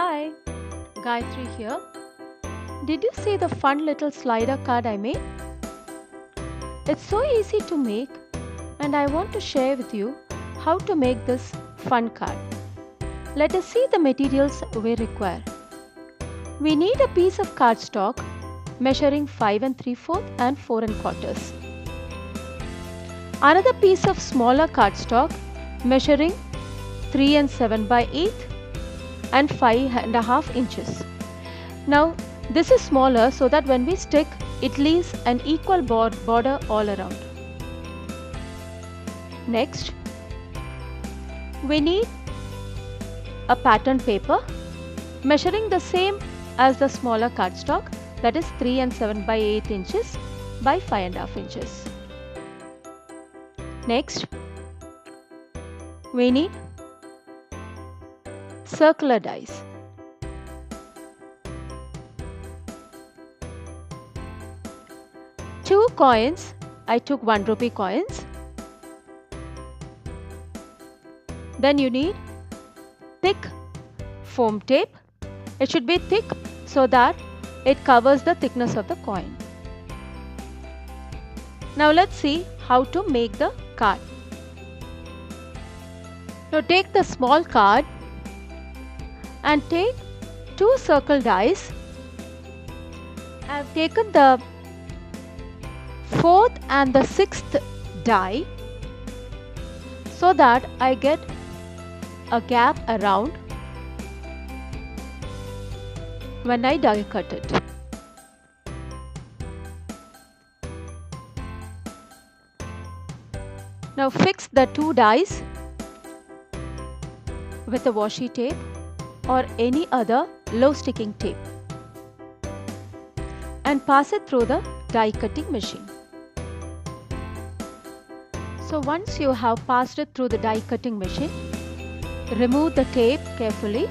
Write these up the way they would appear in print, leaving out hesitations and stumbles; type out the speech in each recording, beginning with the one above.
Hi, Gayatri here. Did you see the fun little slider card I made? It's so easy to make, and I want to share with you how to make this fun card. Let us see the materials we require. We need a piece of cardstock measuring 5 and 3/4 and 4 and quarters. Another piece of smaller cardstock measuring 3 and 7 by 8 and 5.5 inches. Now this is smaller so that when we stick, it leaves an equal border all around. Next, we need a pattern paper measuring the same as the smaller cardstock, that is 3 and 7 by 8 inches by 5.5 inches. Next, we need circular dies. Two coins. I took 1 rupee coins. Then you need thick foam tape. It should be thick so that it covers the thickness of the coin. Now let's see how to make the card. Now take the small card and take 2 circle dies. I have taken the 4th and the 6th die so that I get a gap around when I die cut it. Now fix the 2 dies with a washi tape or any other low sticking tape and pass it through the die cutting machine. So once you have passed it through the die cutting machine, remove the tape carefully .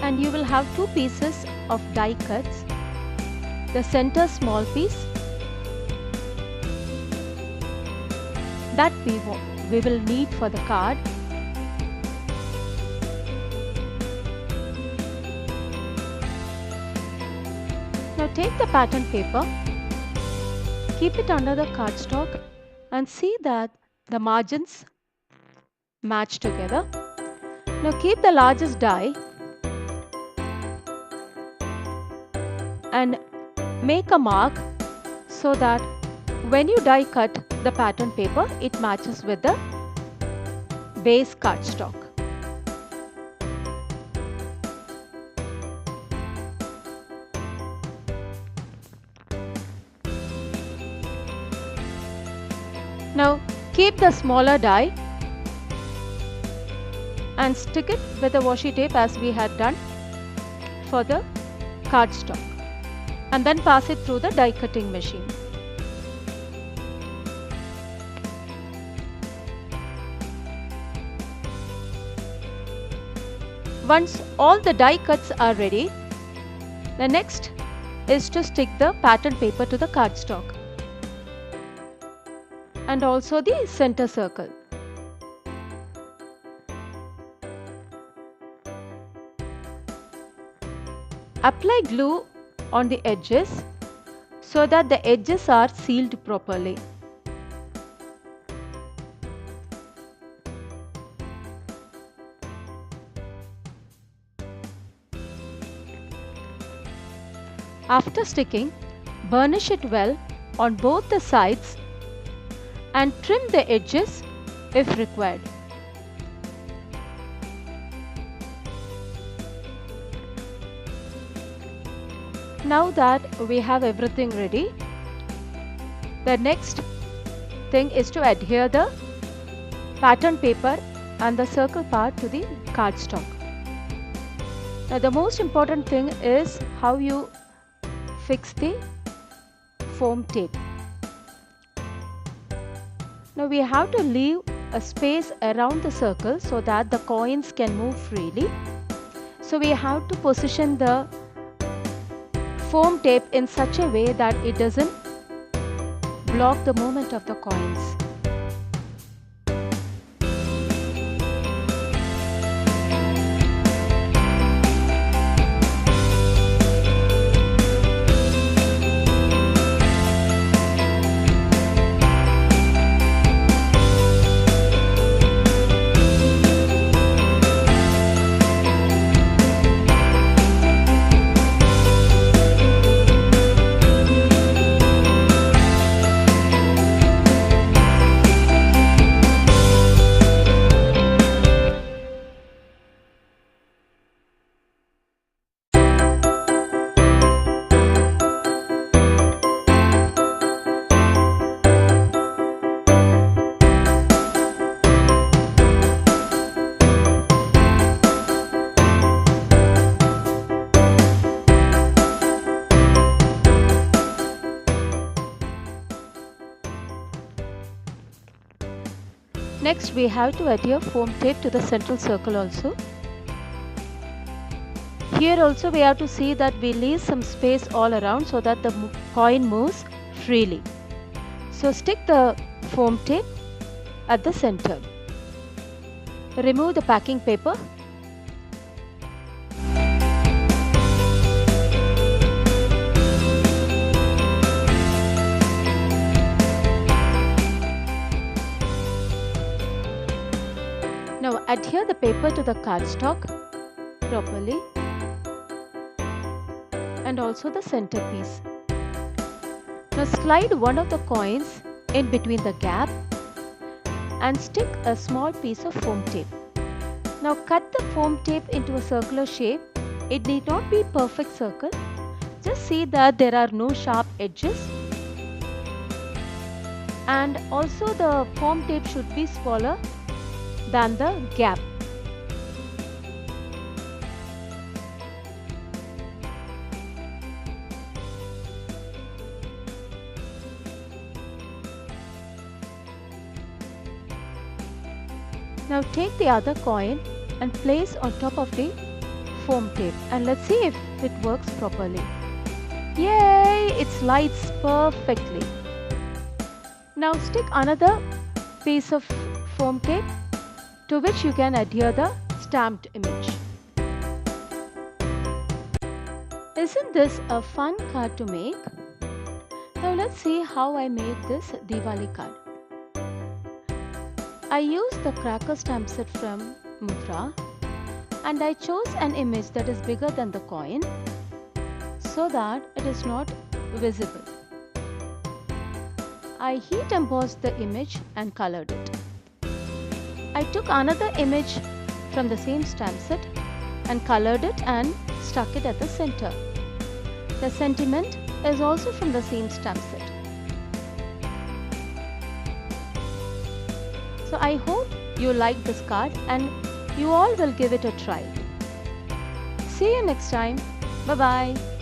And you will have 2 pieces of die cuts. The center small piece that we will need for the card. Now take the pattern paper, keep it under the cardstock and see that the margins match together. Now keep the largest die and make a mark so that when you die cut the pattern paper, it matches with the base cardstock. Now keep the smaller die and stick it with a washi tape as we had done for the cardstock, and then pass it through the die cutting machine. Once all the die cuts are ready, the next is to stick the pattern paper to the cardstock and also the center circle. Apply glue on the edges so that the edges are sealed properly. After sticking, burnish it well on both the sides and trim the edges if required. Now that we have everything ready, the next thing is to adhere the pattern paper and the circle part to the cardstock. Now the most important thing is how you fix the foam tape. Now we have to leave a space around the circle so that the coins can move freely. So we have to position the foam tape in such a way that it doesn't block the movement of the coins. Next we have to adhere foam tape to the central circle also. Here also we have to see that we leave some space all around so that the coin moves freely. So stick the foam tape at the center. Remove the packing paper. Now adhere the paper to the cardstock properly and also the centerpiece. Now slide one of the coins in between the gap and stick a small piece of foam tape. Now cut the foam tape into a circular shape. It need not be perfect circle. Just see that there are no sharp edges. And also the foam tape should be smaller than the gap. Now take the other coin and place on top of the foam tape and let's see if it works properly. Yay! It slides perfectly. Now stick another piece of foam tape to which you can adhere the stamped image. Isn't this a fun card to make? Now let's see how I made this Diwali card. I used the cracker stamp set from Mudra and I chose an image that is bigger than the coin so that it is not visible. I heat embossed the image and colored it. I took another image from the same stamp set and colored it and stuck it at the center. The sentiment is also from the same stamp set. So I hope you like this card and you all will give it a try. See you next time. Bye bye.